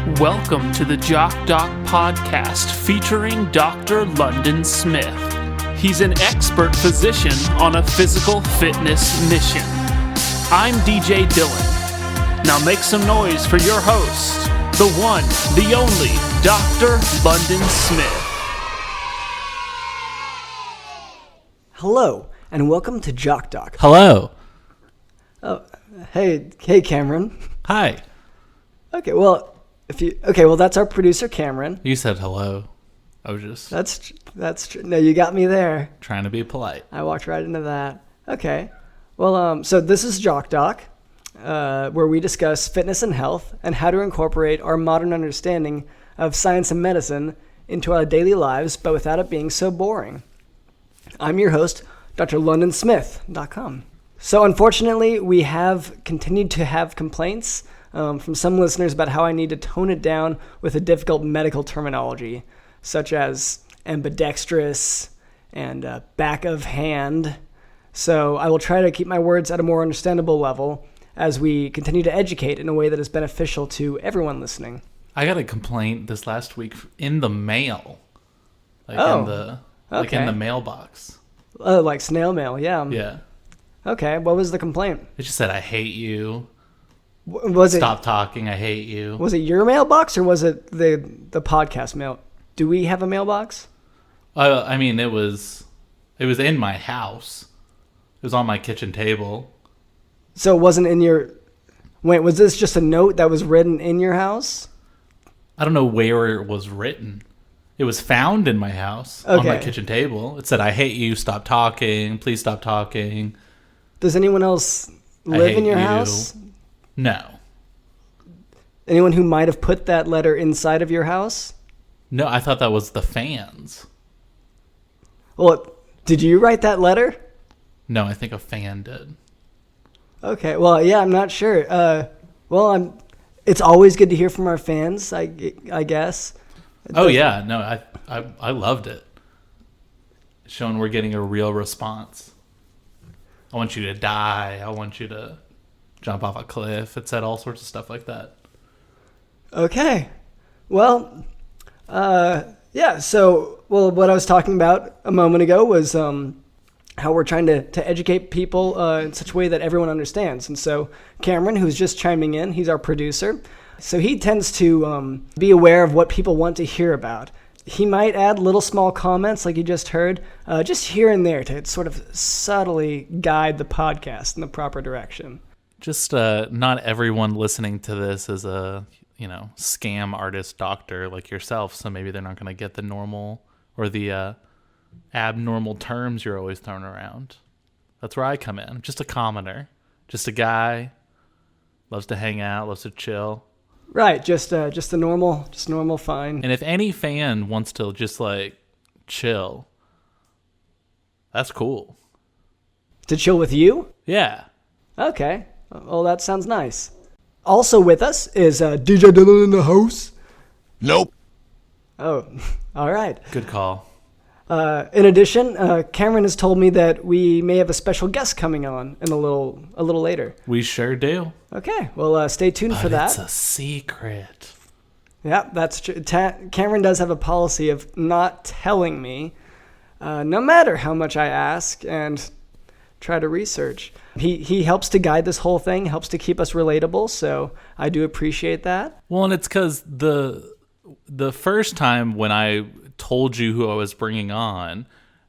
Welcome to the Jock podcast featuring Dr. London Smith. He's an expert physician on a physical fitness mission. I'm DJ Dylan. Now make some noise for your host, the one, the only, Dr. London Smith. Hello, and welcome to Jock. Hello. Oh, hey, Cameron. Hi. Okay, well, that's our producer, Cameron. You said hello. I was just That's true. No, you got me there. trying to be polite. I walked right into that. Okay. Well, so this is Jock, where we discuss fitness and health and how to incorporate our modern understanding of science and medicine into our daily lives, but without it being so boring. I'm your host, drlondonsmith.com. So unfortunately, we have continued to have complaints from some listeners about how I need to tone it down with a difficult medical terminology, such as ambidextrous and back of hand. So I will try to keep my words at a more understandable level as we continue to educate in a way that is beneficial to everyone listening. I got a complaint this last week in the mail. In the mailbox. Oh, like snail mail, yeah. Yeah. Okay, what was the complaint? It just said, I hate you. Stop talking, I hate you. Was it your mailbox or was it the podcast mail? Do we have a mailbox? It was in my house. It was on my kitchen table. So it wasn't in your... Wait, was this just a note that was written in your house? I don't know where it was written. It was found in my house on my kitchen table. It said, I hate you, stop talking, please stop talking. Does anyone else live in your house? No. Anyone who might have put that letter inside of your house? No, I thought that was the fans. Well, did you write that letter? No, I think a fan did. Okay, well, yeah, I'm not sure. It's always good to hear from our fans, I guess. Oh, yeah. No, I loved it. Showing we're getting a real response. I want you to die. I want you to jump off a cliff. It said all sorts of stuff like that. Okay. Well, what I was talking about a moment ago was how we're trying to educate people in such a way that everyone understands. And so Cameron, who's just chiming in, he's our producer. So he tends to be aware of what people want to hear about. He might add little small comments like you just heard, just here and there to sort of subtly guide the podcast in the proper direction. Just not everyone listening to this is a, scam artist doctor like yourself, so maybe they're not going to get the normal or the abnormal terms you're always throwing around. That's where I come in. Just a commoner. Just a guy. Loves to hang out, loves to chill. Right, just a normal fine. And if any fan wants to just chill, that's cool. To chill with you? Yeah. Okay. Well, that sounds nice. Also with us is DJ Dylan in the house. Nope. Oh, all right. Good call. In addition, Cameron has told me that we may have a special guest coming on in a little later. We sure do. Okay, well, stay tuned for that. It's a secret. Yeah, that's true. Cameron does have a policy of not telling me, no matter how much I ask and try to research. He helps to guide this whole thing, helps to keep us relatable, so I do appreciate that. Well, and it's because the first time when I told you who I was bringing on,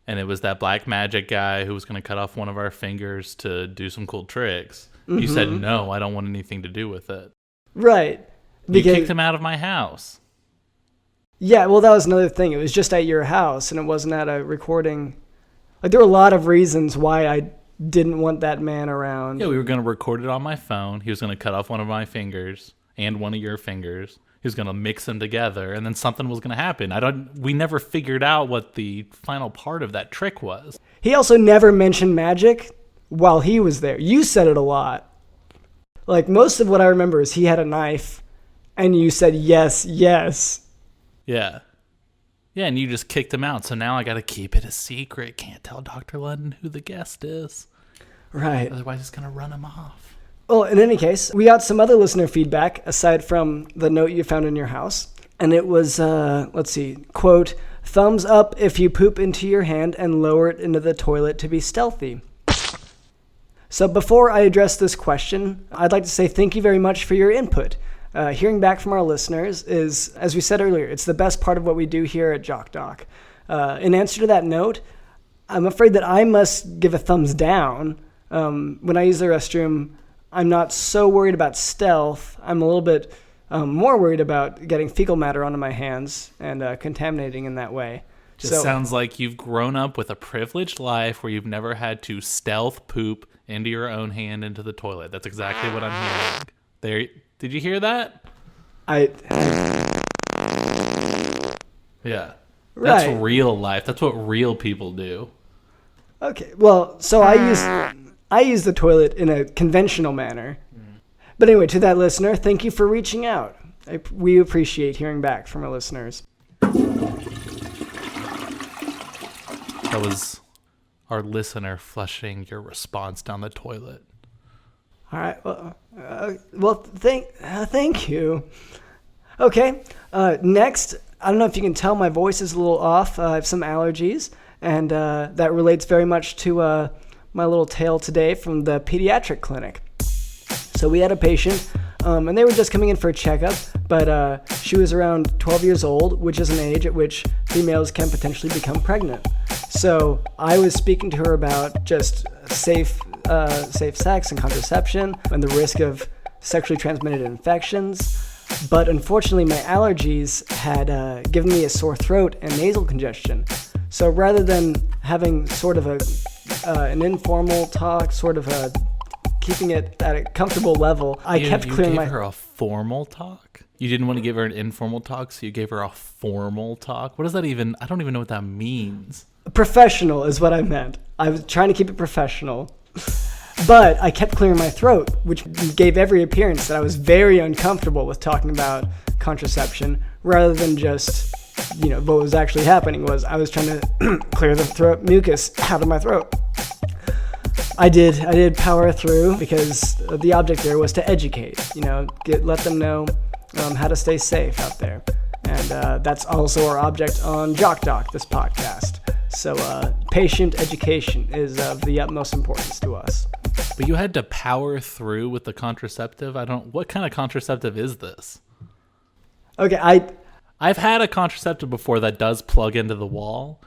and it was that black magic guy who was going to cut off one of our fingers to do some cool tricks. Mm-hmm. You said, no, I don't want anything to do with it. Right. You kicked him out of my house. Yeah, well, that was another thing. It was just at your house, and it wasn't at a recording. There were a lot of reasons why I didn't want that man around. Yeah, we were going to record it on my phone. He was going to cut off one of my fingers and one of your fingers. He was going to mix them together, and then something was going to happen. We never figured out what the final part of that trick was. He also never mentioned magic while he was there. You said it a lot. Most of what I remember is he had a knife, and you said, yes. Yeah. Yeah, and you just kicked him out, so now I got to keep it a secret. Can't tell Dr. London who the guest is. Right. Otherwise, it's going to run him off. Well, in any case, we got some other listener feedback aside from the note you found in your house. And it was, let's see, quote, thumbs up if you poop into your hand and lower it into the toilet to be stealthy. So before I address this question, I'd like to say thank you very much for your input. Hearing back from our listeners is, as we said earlier, it's the best part of what we do here at Jock Doc. In answer to that note, I'm afraid that I must give a thumbs down. When I use the restroom, I'm not so worried about stealth. I'm a little bit more worried about getting fecal matter onto my hands and contaminating in that way. Just sounds like you've grown up with a privileged life where you've never had to stealth poop into your own hand into the toilet. That's exactly what I'm hearing. There, did you hear that? Yeah. That's Right. real life. That's what real people do. Okay, well, so I use the toilet in a conventional manner. But anyway, to that listener, thank you for reaching out. We appreciate hearing back from our listeners. That was our listener flushing your response down the toilet. All right. Thank you. Okay. Next, I don't know if you can tell my voice is a little off. I have some allergies, and that relates very much to my little tale today from the pediatric clinic. So we had a patient, and they were just coming in for a checkup, but she was around 12 years old, which is an age at which females can potentially become pregnant. So I was speaking to her about just safe sex and contraception and the risk of sexually transmitted infections. But unfortunately, my allergies had given me a sore throat and nasal congestion. So rather than having sort of an informal talk, sort of keeping it at a comfortable level, I kept clearing You gave her a formal talk? You didn't want to give her an informal talk, so you gave her a formal talk? What does that even... I don't even know what that means. Professional is what I meant. I was trying to keep it professional. But I kept clearing my throat, which gave every appearance that I was very uncomfortable with talking about contraception, rather than just, what was actually happening was I was trying to clear the throat mucus out of my throat. I did power through because the object there was to educate, let them know how to stay safe out there. And that's also our object on Jock Doc, this podcast. So patient education is of the utmost importance to us. But you had to power through with the contraceptive? What kind of contraceptive is this? Okay, I've had a contraceptive before that does plug into the wall,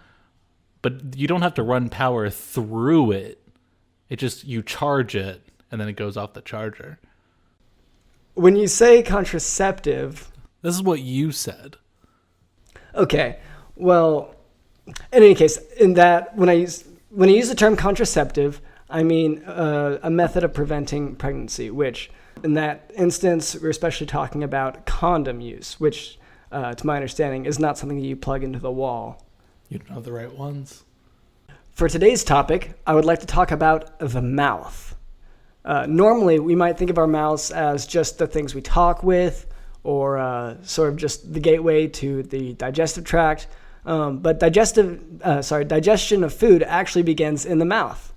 but you don't have to run power through it. It just, you charge it, and then it goes off the charger. When you say contraceptive... This is what you said. Okay, well, in any case, when I use the term contraceptive, I mean a method of preventing pregnancy, which in that instance, we're especially talking about condom use, which, to my understanding, is not something that you plug into the wall. You don't have the right ones. For today's topic, I would like to talk about the mouth. Normally, we might think of our mouths as just the things we talk with, or sort of just the gateway to the digestive tract. But digestion of food actually begins in the mouth.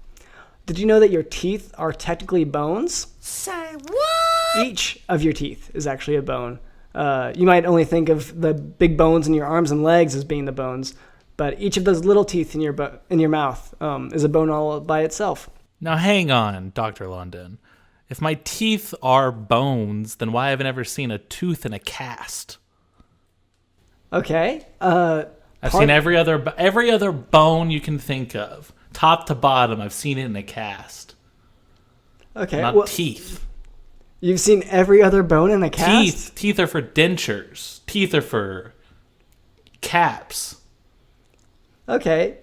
Did you know that your teeth are technically bones? Say what? Each of your teeth is actually a bone. You might only think of the big bones in your arms and legs as being the bones, but each of those little teeth in your mouth is a bone all by itself. Now hang on, Dr. London. If my teeth are bones, then why haven't I ever seen a tooth in a cast? Okay. I've seen every other bone you can think of, top to bottom. I've seen it in a cast. Okay. Not teeth. You've seen every other bone in a cast? Teeth are for dentures. Teeth are for caps. Okay.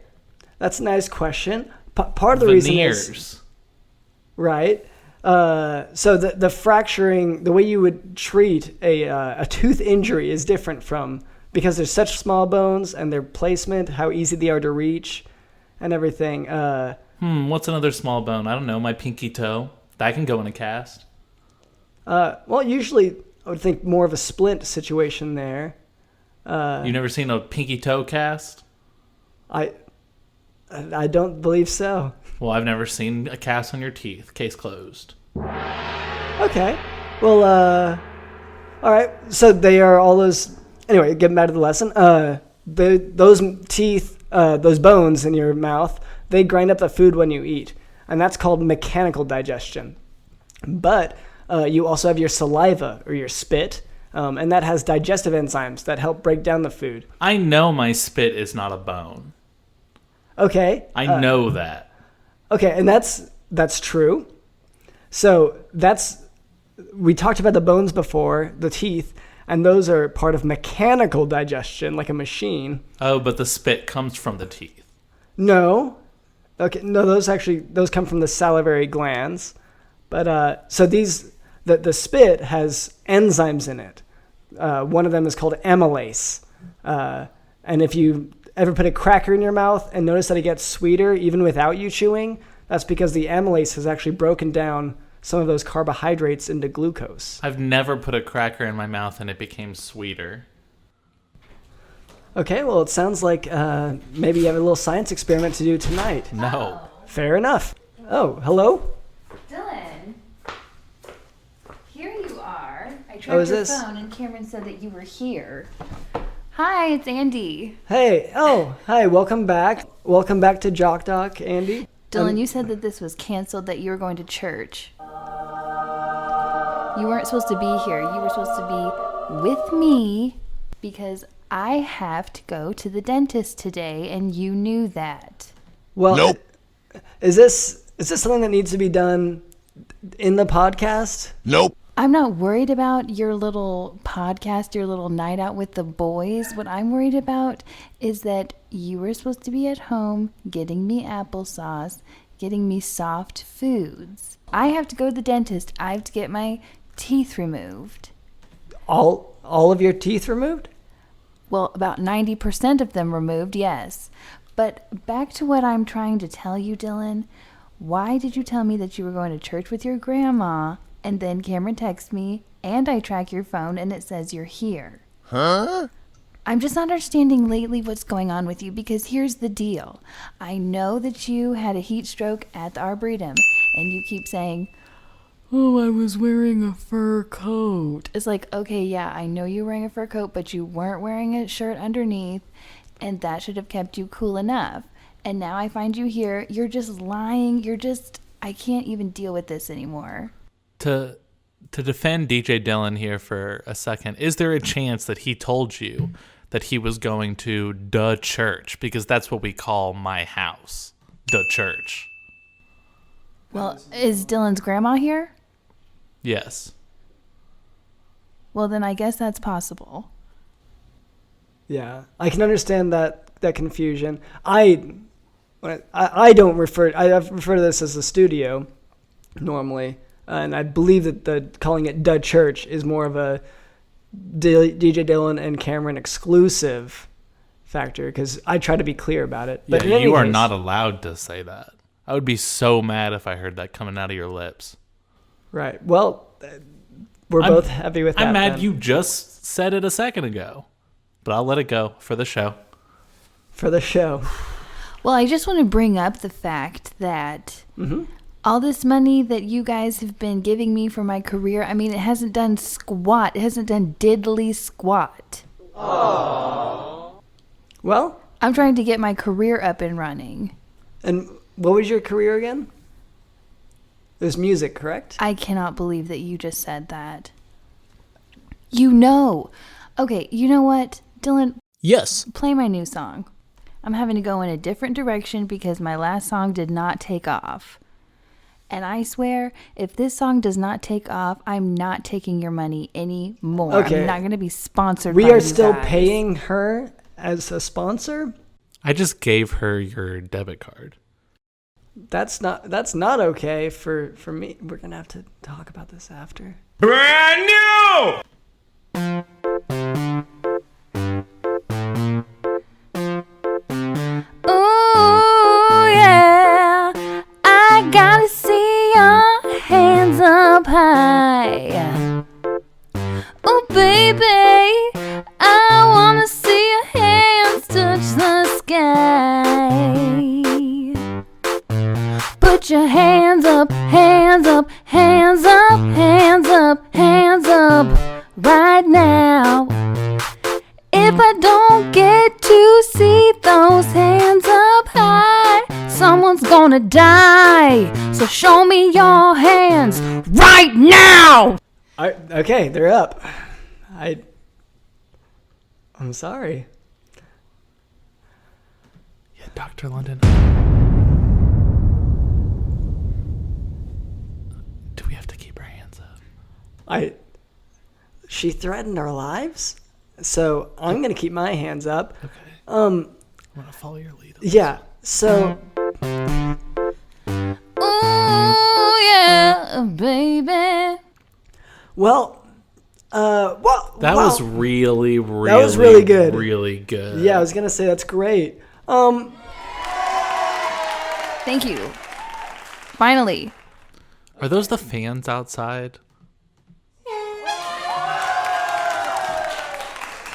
That's a nice question. Part of the reason is... Right. So the fracturing, the way you would treat a tooth injury is different from... Because they're such small bones and their placement, how easy they are to reach and everything. What's another small bone? I don't know. My pinky toe. That can go in a cast. Well, usually I would think more of a splint situation there. You've never seen a pinky toe cast? I don't believe so. Well, I've never seen a cast on your teeth. Case closed. Okay. Well, all right. So they are all those. Anyway, getting back to the lesson. Those teeth, those bones in your mouth, they grind up the food when you eat, and that's called mechanical digestion. But you also have your saliva or your spit, and that has digestive enzymes that help break down the food. I know my spit is not a bone. Okay. I know that. Okay, and that's true. So we talked about the bones before, the teeth, and those are part of mechanical digestion, like a machine. Oh, but the spit comes from the teeth. No. Okay, no, those come from the salivary glands. But so the spit has enzymes in it. One of them is called amylase. And if you ever put a cracker in your mouth and notice that it gets sweeter even without you chewing, that's because the amylase has actually broken down some of those carbohydrates into glucose. I've never put a cracker in my mouth and it became sweeter. Okay, well, it sounds like maybe you have a little science experiment to do tonight. No. Fair enough. Oh, hello? Dylan, here you are. I Oh, tried is your this- phone and Cameron said that you were here. Hi, it's Andi. Hey, hi, welcome back. Welcome back to Jock Doc, Andy. Dylan, you said that this was canceled, that you were going to church. You weren't supposed to be here. You were supposed to be with me because I have to go to the dentist today, and you knew that. Well, Nope. Is this something that needs to be done in the podcast? Nope. I'm not worried about your little podcast, your little night out with the boys. What I'm worried about is that you were supposed to be at home getting me applesauce, getting me soft foods. I have to go to the dentist. I have to get my teeth removed. All of your teeth removed? Well, about 90% of them removed, yes. But back to what I'm trying to tell you, Dylan. Why did you tell me that you were going to church with your grandma, and then Cameron texts me, and I track your phone, and it says you're here? Huh? I'm just not understanding lately what's going on with you, because here's the deal. I know that you had a heat stroke at the Arboretum, and you keep saying, "Oh, I was wearing a fur coat." It's like, okay, yeah, I know you were wearing a fur coat, but you weren't wearing a shirt underneath, and that should have kept you cool enough. And now I find you here. You're just lying. I can't even deal with this anymore. To defend DJ Dylan here for a second, is there a chance that he told you that he was going to the church? Because that's what we call my house, the church. Well, is Dylan's grandma here? Yes. Well, then I guess that's possible. Yeah, I can understand that confusion. I don't refer. I refer to this as a studio normally, and I believe that calling it the church is more of a DJ Dylan and Cameron exclusive factor, because I try to be clear about it. But Yeah, in you are any case, not allowed to say that. I would be so mad if I heard that coming out of your lips. right. Well, we're both happy with that. I'm mad then. you just said it a second ago, but I'll let it go for the show. For the show. Well, I just want to bring up the fact that all this money that you guys have been giving me for my career, I mean, it hasn't done squat. It hasn't done diddly squat. Well, I'm trying to get my career up and running. and what was your career again? It was music, correct? I cannot believe that you just said that. You know. Okay, you know what? Dylan, Yes. play my new song. I'm having to go in a different direction because my last song did not take off. And I swear, if this song does not take off, I'm not taking your money anymore. Okay. I'm not going to be sponsored We by are you still guys. paying her as a sponsor? I just gave her your debit card. That's not okay for me. We're going to have to talk about this after. Brand new! Ooh, yeah. I gotta see your hands up high. Oh, baby, I wanna see your hands touch the sky. Put your hands up, hands up, hands up, hands I don't get to see those hands up high, someone's gonna die. So show me your hands right now. Okay, they're up. I'm sorry. Yeah, Dr. London. Do we have to keep our hands up? She threatened our lives, so I'm gonna keep my hands up. Okay. I'm gonna follow your lead. Yeah. So. Ooh, yeah, baby. Well. That was really good. Really good. Yeah, I was gonna say that's great. Thank you. Finally. Are those the fans outside?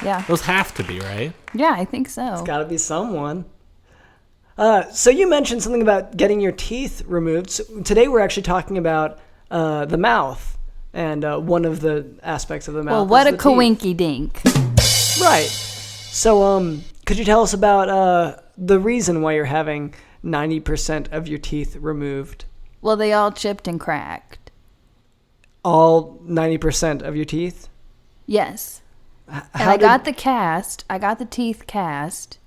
Yeah. Those have to be, right? Yeah, I think so. It's gotta be someone. So you mentioned something about getting your teeth removed. So today we're actually talking about the mouth, and one of the aspects of the mouth. Well, what is a the teeth. coinky dink. Right. So, could you tell us about the reason why you're having 90% of your teeth removed? Well, they all chipped and cracked. All 90% of your teeth? Yes. And I got the cast. I got the teeth cast.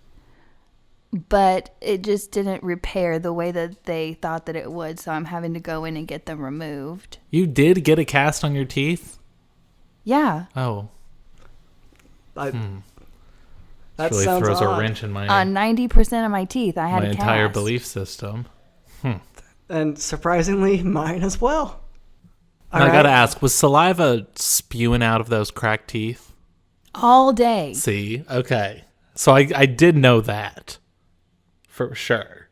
But it just didn't repair the way that they thought that it would. So I'm having to go in and get them removed. You did get a cast on your teeth? Yeah. Oh. That Really sounds throws odd. a wrench in my 90% of my teeth, I had my a cast. entire belief system. And surprisingly, mine as well. Now, I gotta ask, was saliva spewing out of those cracked teeth? All day. See? Okay. So I did know that. For sure.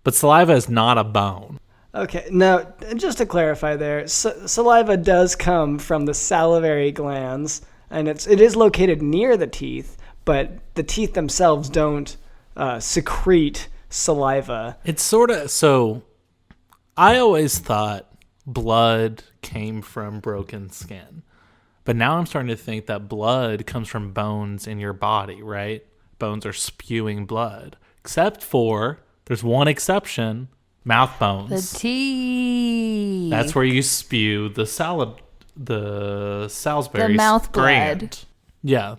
But saliva is not a bone. Okay, now, just to clarify there, saliva does come from the salivary glands, and it is located near the teeth, but the teeth themselves don't secrete saliva. It's sort of... So, I always thought blood came from broken skin. But now I'm starting to think that blood comes from bones in your body, right? Bones are spewing blood. Except for, there's one exception, mouth bones. The teeth. That's where you spew the Salisbury The mouth gland. blood. Yeah,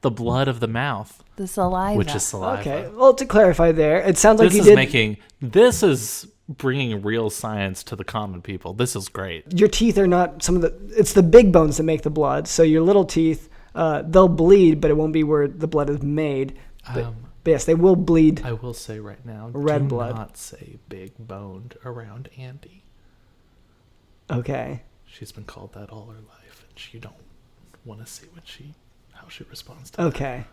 the blood of the mouth, The saliva. which is saliva. Okay, well, to clarify there, it sounds like This is bringing real science to the common people. This is great. your teeth are not it's the big bones that make the blood. So your little teeth, they'll bleed, but it won't be where the blood is made. But yes, they will bleed. I will say right now, Red do blood. not say big boned around Andi. Okay. She's been called that all her life, and you don't want to see how she responds to that. Okay.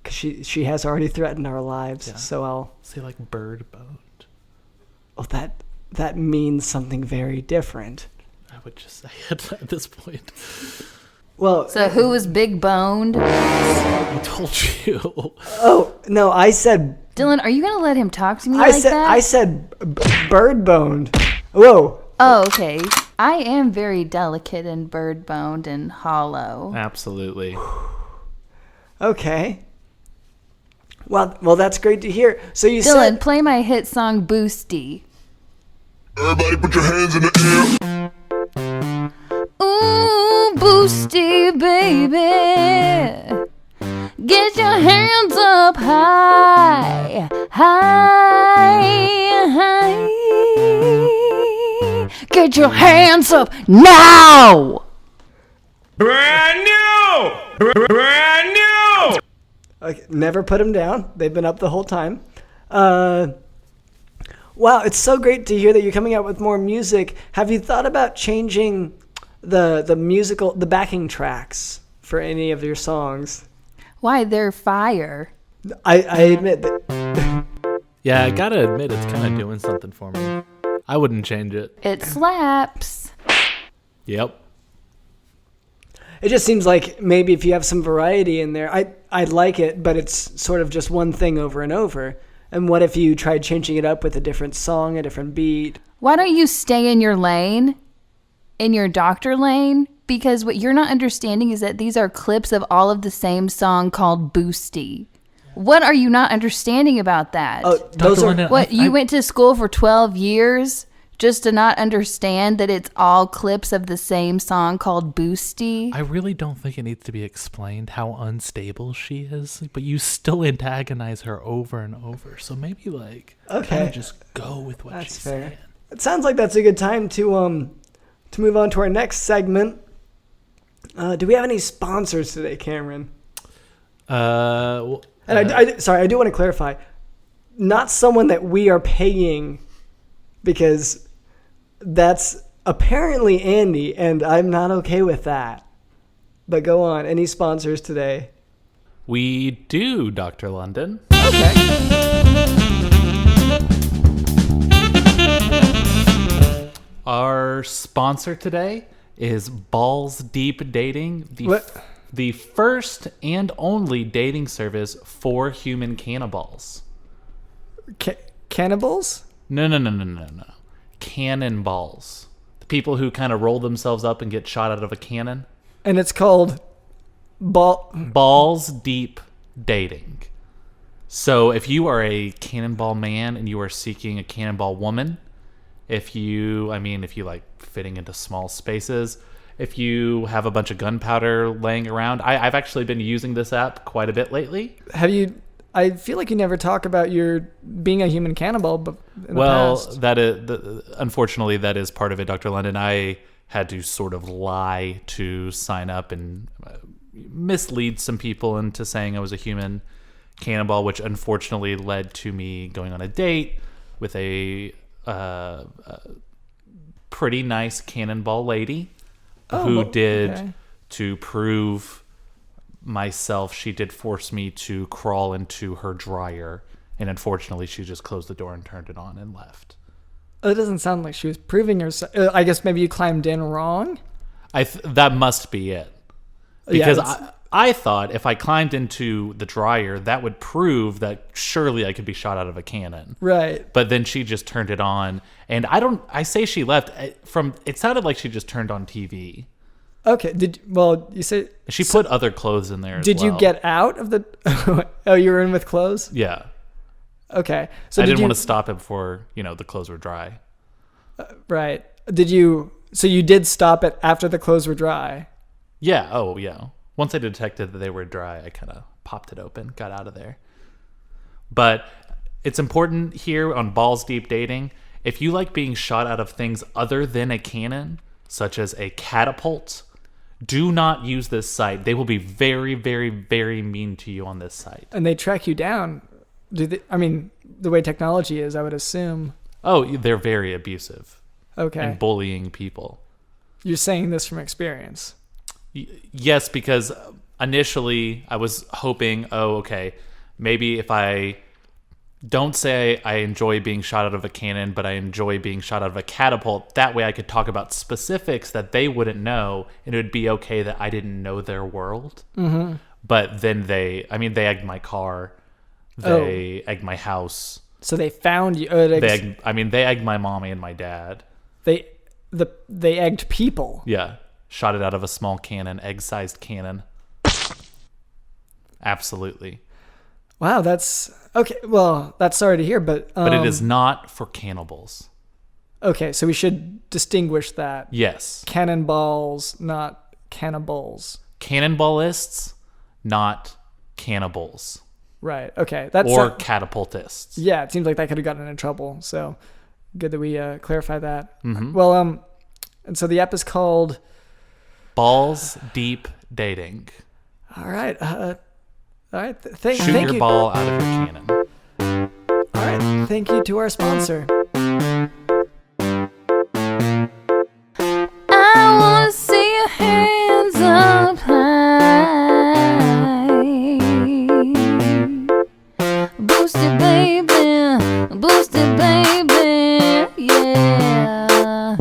Because she has already threatened our lives, Yeah. so I'll... Say like bird boned. Oh, that means something very different. I would just say it at this point. Well... So who was big boned? I told you. Oh, no, I said... Dylan, are you going to let him talk to me I like said bird boned. Whoa. Oh, okay. I am very delicate and bird boned and hollow. Absolutely. Okay. Well, that's great to hear. So you Dylan, said... play my hit song Boosty. Everybody put your hands in the air. Ooh, Boosty, baby. Get your hands up high, high, high. Get your hands up now. Brand new! Brand new! Okay, never put them down. They've been up the whole time. Wow, it's so great to hear that you're coming out with more music. Have you thought about changing the backing tracks for any of your songs? Why, they're fire. I admit that. Yeah, I gotta admit, it's kind of doing something for me. I wouldn't change it. It slaps. Yep. It just seems like maybe if you have some variety in there, I'd like it, but it's sort of just one thing over and over. And what if you tried changing it up with a different song, a different beat? Why don't you stay in your lane, in your doctor lane, because what you're not understanding is that these are clips of all of the same song called Boosty. What are you not understanding about that? Oh, those Dr. are London, What, you went to school for 12 years just to not understand that it's all clips of the same song called Boosty? I really don't think it needs to be explained how unstable she is, but you still antagonize her over and over. So maybe Okay. kind of just go with what That's she's fair. saying. It sounds like that's a good time to move on to our next segment. Do we have any sponsors today, Cameron? Well, And I do want to clarify, not someone that we are paying, because that's apparently Andi, and I'm not okay with that. But go on. Any sponsors today? we do, Dr. London. Okay. Our sponsor today is Balls Deep Dating, What? the first and only dating service for human cannibals. Cannibals? No. Cannonballs. The people who kind of roll themselves up and get shot out of a cannon. And it's called Balls Deep Dating. So if you are a cannonball man and you are seeking a cannonball woman, if you like fitting into small spaces, if you have a bunch of gunpowder laying around, I've actually been using this app quite a bit lately. Have you? I feel like you never talk about your being a human cannibal, but in the past. That is unfortunately that is part of it, Dr. London. I had to sort of lie to sign up and mislead some people into saying I was a human cannibal, which unfortunately led to me going on a date with a pretty nice cannonball lady who did, okay. to prove myself, she did force me to crawl into her dryer, and unfortunately she just closed the door and turned it on and left. It doesn't sound like she was proving herself. I guess maybe you climbed in wrong. That must be it, because Yeah, I thought if I climbed into the dryer, that would prove that surely I could be shot out of a cannon. Right. But then she just turned it on, and I say she left it sounded like she just turned on TV. Okay. You say She put other clothes in there as Did you well. get out of the? Oh, you were in with clothes. Yeah. Okay. So I did didn't you, want to stop it before, the clothes were dry. Right. Did you? So you did stop it after the clothes were dry. Yeah. Oh, yeah. Once I detected that they were dry, I kind of popped it open, got out of there. But it's important here on Balls Deep Dating, if you like being shot out of things other than a cannon, such as a catapult, do not use this site. They will be very, very, very mean to you on this site. And they track you down. The way technology is, I would assume. Oh, they're very abusive Okay. and bullying people. You're saying this from experience. Yes, because initially I was hoping, maybe if I don't say I enjoy being shot out of a cannon, but I enjoy being shot out of a catapult, that way I could talk about specifics that they wouldn't know, and it would be okay that I didn't know their world. Mm-hmm. But then they egged my car, they egged my house. So they found you. They egged my mommy and my dad. They egged people. Yeah. Shot it out of a small cannon, egg-sized cannon. Absolutely. Wow, that's okay. Well, that's sorry to hear, but But it is not for cannibals. okay. So we should distinguish that. Yes. Cannonballs, not cannibals. Cannonballists, not cannibals. Right. Okay. That's Or catapultists. yeah. It seems like that could have gotten in trouble. So good that we clarify that. Mm-hmm. Well, and so the app is called. Balls Deep Dating. All right. All right. Shoot Thank your you. ball out of your cannon. All right. Thank you to our sponsor. I wanna see your hands up high. Boost it, baby, yeah.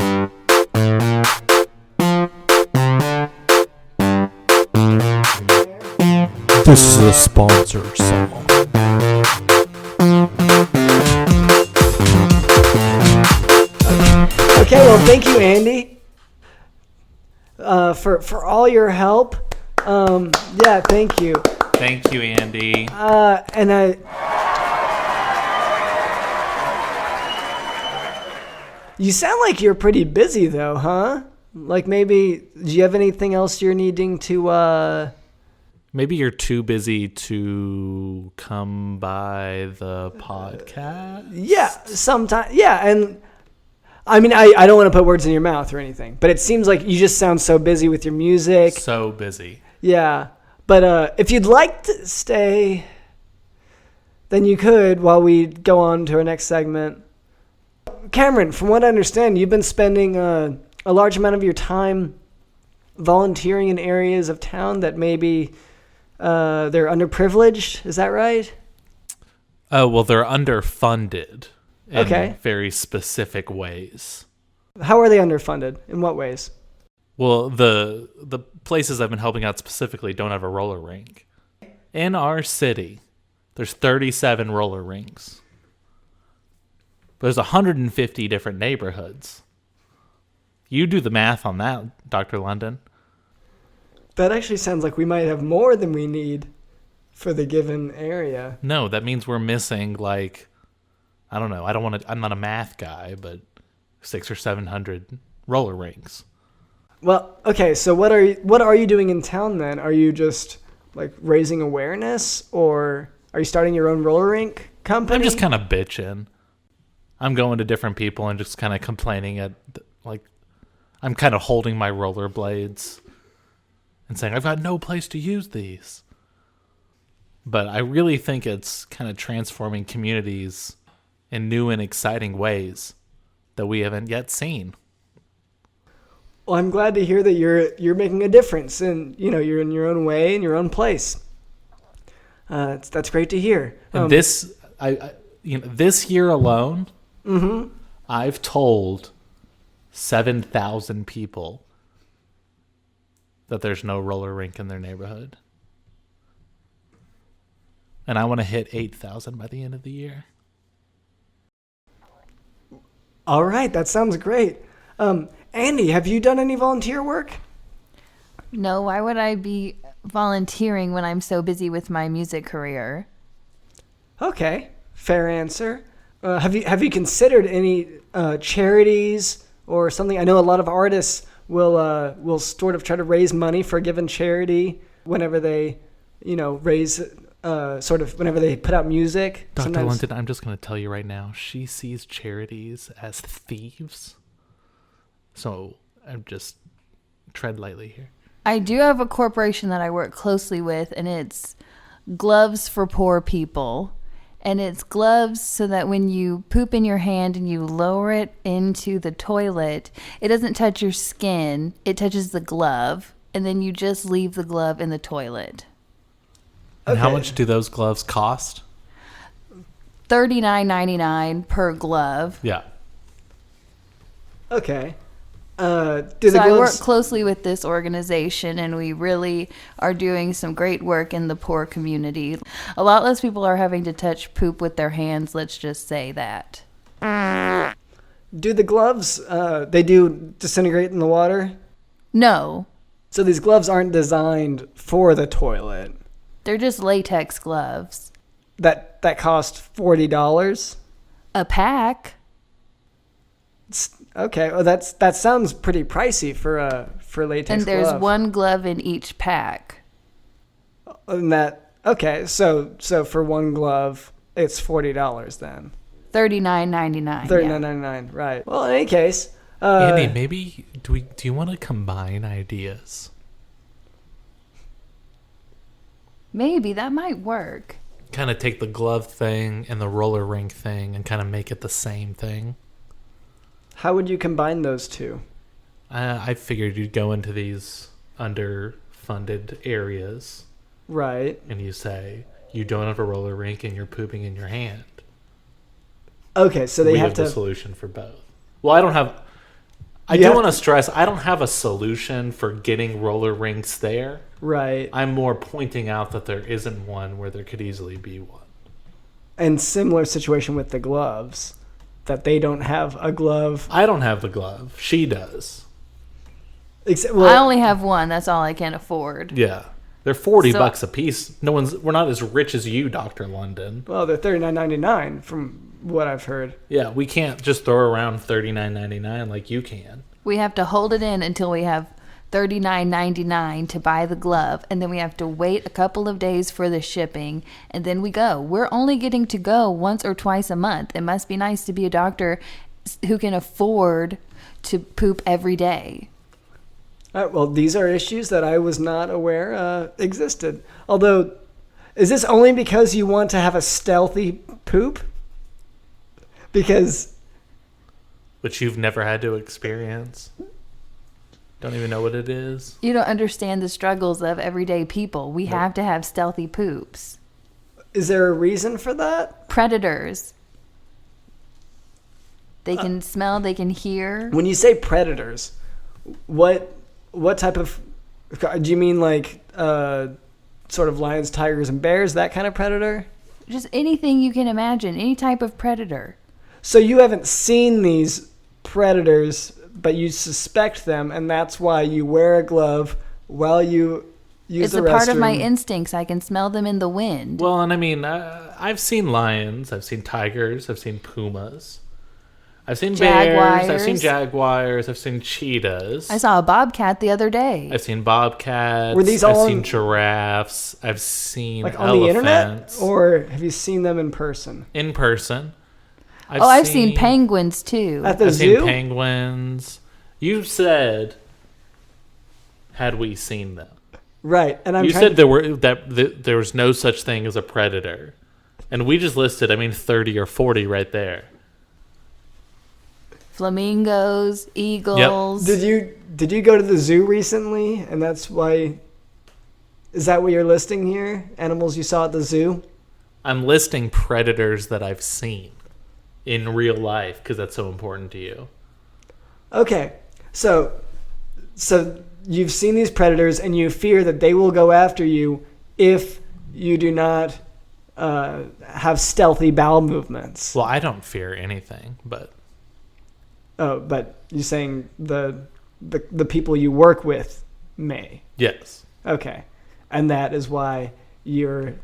This is a sponsored song. Okay, well, thank you, Andi, for all your help. Yeah, thank you. Thank you, Andy. And you sound like you're pretty busy though, huh? Like maybe, do you have anything else you're needing to, Maybe you're too busy to come by the podcast? Yeah, sometime. Yeah, and I mean, I don't want to put words in your mouth or anything, but it seems like you just sound so busy with your music. So busy. Yeah, but if you'd like to stay, then you could while we go on to our next segment. Cameron, from what I understand, you've been spending a large amount of your time volunteering in areas of town that maybe they're underprivileged. Is that right? Oh, well, they're underfunded in Okay. very specific ways. How are they underfunded? In what ways? Well, the places I've been helping out specifically don't have a roller rink. In our city, there's 37 roller rinks. There's 150 different neighborhoods. You do the math on that, Dr. London. That actually sounds like we might have more than we need for the given area. No, that means we're missing like, I don't know. I'm not a math guy, but 600 or 700 roller rinks. Well, okay, so what are you doing in town then? Are you just like raising awareness, or are you starting your own roller rink company? I'm just kind of bitching. I'm going to different people and just kind of complaining at, like, I'm kind of holding my rollerblades and saying, I've got no place to use these. But I really think it's kind of transforming communities in new and exciting ways that we haven't yet seen. Well, I'm glad to hear that you're making a difference, and you're in your own way, in your own place. That's great to hear. And this year alone, I've told 7,000 people that there's no roller rink in their neighborhood. And I want to hit 8,000 by the end of the year. All right, that sounds great. Andy, have you done any volunteer work? No, why would I be volunteering when I'm so busy with my music career? Okay, fair answer. Have you considered any charities or something? I know a lot of artists will sort of try to raise money for a given charity whenever they, raise whenever they put out music. Dr. Sometimes- London, I'm just going to tell you right now, she sees charities as thieves. So I'm just tread lightly here. I do have a corporation that I work closely with, and it's Gloves for Poor People. And it's gloves so that when you poop in your hand and you lower it into the toilet, it doesn't touch your skin. It touches the glove, and then you just leave the glove in the toilet. And how Okay. much do those gloves cost? $39.99 per glove. Yeah. Okay. Do So the I work gloves? closely with this organization, and we really are doing some great work in the poor community. A lot less people are having to touch poop with their hands, let's just say that. Do the gloves? They do disintegrate in the water. No, So these gloves aren't designed for the toilet. they're just latex gloves. That cost $40. A pack. Okay, well that sounds pretty pricey for latex. And there's glove. one glove in each pack. And okay, so for one glove it's $40 then. $39.99. $39.99, right? Well, in any case, Andy, maybe do you want to combine ideas? Maybe that might work. Kind of take the glove thing and the roller rink thing and kind of make it the same thing. how would you combine those two? I figured you'd go into these underfunded areas Right. and you say you don't have a roller rink and you're pooping in your hand. Okay, so they We have have the to. solution for both. Well, I don't have. I You do have want to stress I don't have a solution for getting roller rinks there. Right. I'm more pointing out that there isn't one where there could easily be one. And similar situation with the gloves, that they don't have a glove. I don't have the glove. She does. I only have one. That's all I can afford. Yeah. They're $40 a piece. We're not as rich as you, Dr. London. Well, they're $39.99 from what I've heard. Yeah, we can't just throw around $39.99 like you can. We have to hold it in until we have $39.99 to buy the glove, and then we have to wait a couple of days for the shipping, and then we go. We're only getting to go once or twice a month. It must be nice to be a doctor who can afford to poop every day. All right, well, these are issues that I was not aware existed. Although, is this only because you want to have a stealthy poop? Which you've never had to experience. Don't even know what it is. You don't understand the struggles of everyday people. We have to have stealthy poops. Is there a reason for that? Predators. They can smell, they can hear. When you say predators, what type of... Do you mean like sort of lions, tigers, and bears, that kind of predator? Just anything you can imagine, any type of predator. So you haven't seen these predators, but you suspect them, and that's why you wear a glove while you use the restroom. It's a part of my instincts. I can smell them in the wind. Well, and I mean, I've seen lions, I've seen tigers, I've seen pumas. I've seen bears, I've seen jaguars, I've seen cheetahs. I saw a bobcat the other day. I've seen bobcats. Were these all I've seen giraffes. I've seen like elephants. on the internet? Or have you seen them in person? In person. I've seen penguins too. At the I've zoo? seen penguins. You said, had we seen them? Right. And You said there was no such thing as a predator. And we just listed, 30 or 40 right there. Flamingos, eagles. Yep. Did you go to the zoo recently? And that's why... Is that what you're listing here? Animals you saw at the zoo? I'm listing predators that I've seen in real life because that's so important to you. Okay. So you've seen these predators and you fear that they will go after you if you do not have stealthy bowel movements. Well, I don't fear anything, but... Oh, but you're saying the people you work with may. Yes. Okay. And that is why you're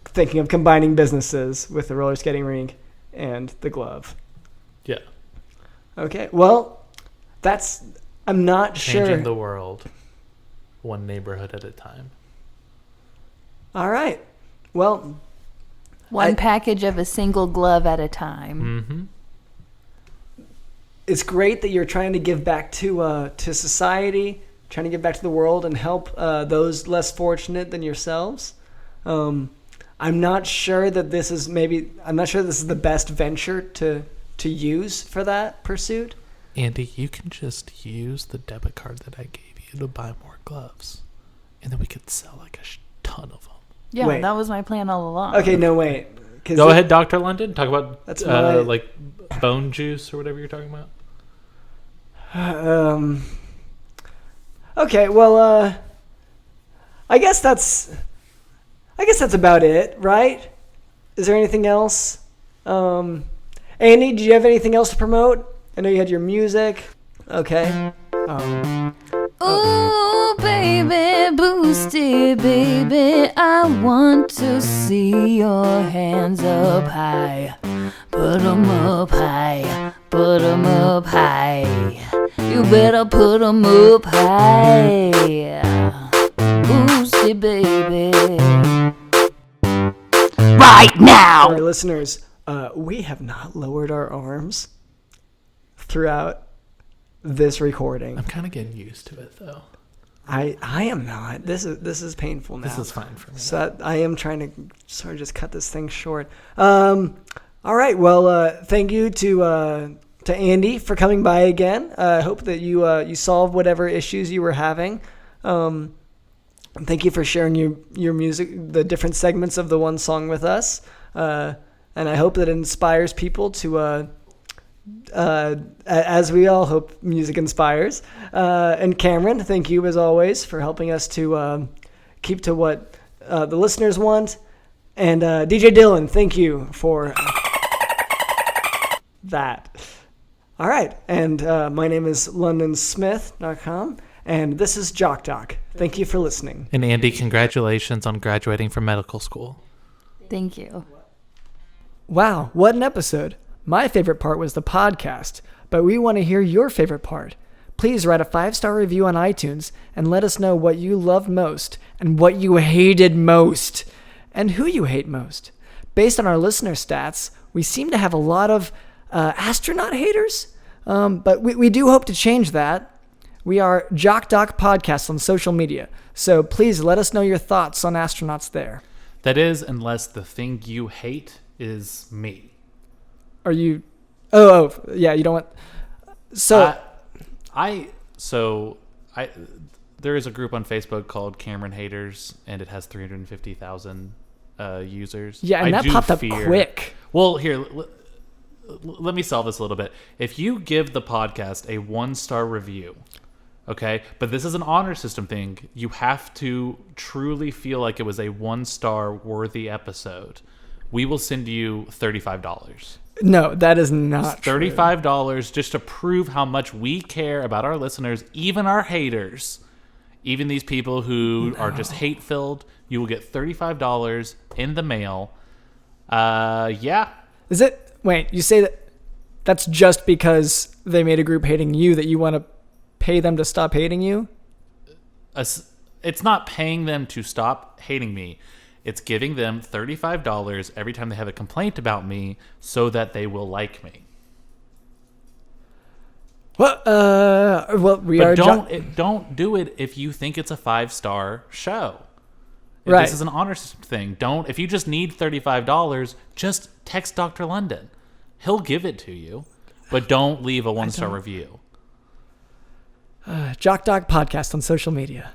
thinking of combining businesses with the roller skating rink and the glove. Yeah. Okay. Well, I'm not Changing sure. the world one neighborhood at a time. All right. Well, one package of a single glove at a time. Mm-hmm. It's great that you're trying to give back to society, trying to give back to the world and help those less fortunate than yourselves. I'm not sure that this is the best venture to use for that pursuit. Andy, you can just use the debit card that I gave you to buy more gloves, and then we could sell like a ton of them. Yeah, Wait. that was my plan all along. Okay, no, wait. Go ahead, Dr. London. Talk about That's like bone juice or whatever you're talking about. Okay, well, I guess that's about it, right? Is there anything else? Andy, do you have anything else to promote? I know you had your music. Okay. Ooh, baby, boosty, baby, I want to see your hands up high. Put 'em up high, put 'em up high. You better put 'em up high. Boosty, baby. Right now! For our listeners, we have not lowered our arms throughout this recording. I'm kind of getting used to it, though. I am not. This is painful now. This is fine for me. So I am trying to sort of just cut this thing short. All right. Well, thank you to Andy for coming by again. I hope that you solved whatever issues you were having. Thank you for sharing your music, the different segments of the one song with us. And I hope that it inspires people to, as we all hope music inspires. And Cameron, thank you as always for helping us to keep to what the listeners want. And DJ Dylan, thank you for that. All right. And my name is londonsmith.com. And this is Jock Doc. Thank you for listening. And Andy, congratulations on graduating from medical school. Thank you. Wow, what an episode. My favorite part was the podcast, but we want to hear your favorite part. Please write a 5-star review on iTunes and let us know what you loved most and what you hated most and who you hate most. Based on our listener stats, we seem to have a lot of astronaut haters, but we do hope to change that. We are Jock Doc Podcast on social media, so please let us know your thoughts on astronauts there. That is, unless the thing you hate is me. Are you... Oh, yeah, you don't want... So... There is a group on Facebook called Cameron Haters, and it has 350,000 users. Yeah, and that popped up quick. Well, here, let me solve this a little bit. If you give the podcast a 1-star review, okay, but this is an honor system thing, you have to truly feel like it was a 1-star worthy episode. We will send you $35. No, that is not true. $35 just to prove how much we care about our listeners, even our haters, even these people who are just hate-filled. You will get $35 in the mail. Yeah. Is it? Wait, you say that's just because they made a group hating you that you want to pay them to stop hating you? It's not paying them to stop hating me. It's giving them $35 every time they have a complaint about me so that they will like me. Well, Don't do it if you think it's a 5-star show. Right. This is an honor system thing. If you just need $35, just text Dr. London. He'll give it to you, but don't leave a 1-star review. Jock Doc Podcast on social media.